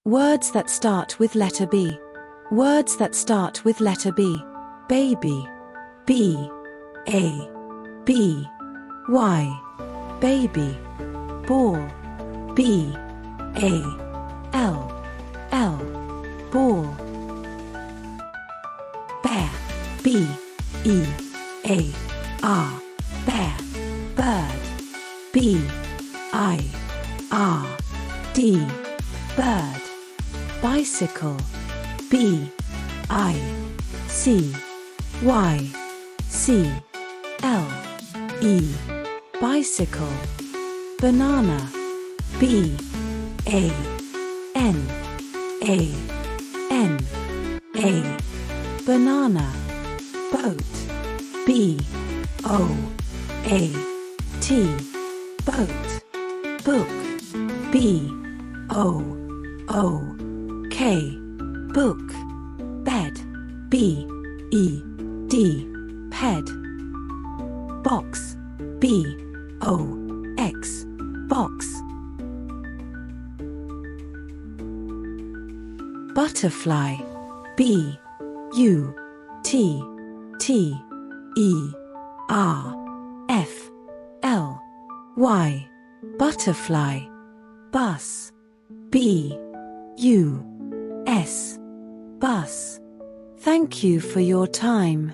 Words that start with letter B. Words that start with letter B. Baby. B. A. B. Y. Baby. Ball. B. A. L. L. Ball. Bear. B. E. A. R. Bear. Bird. B. I. R. D. Bird. Bicycle. B. I. C. Y. C. L. E. Bicycle. Banana. B. A. N. A. N. A. Banana. Boat. B. O. A. T. Boat. Book. B. O. O. K. Book. Bed. B. E. D. Ped. Box. B. O. X. Box. Butterfly. B. U. T. T. E. R. F. L. Y. Butterfly. Bus. B. U. S. Bus. Thank you for your time.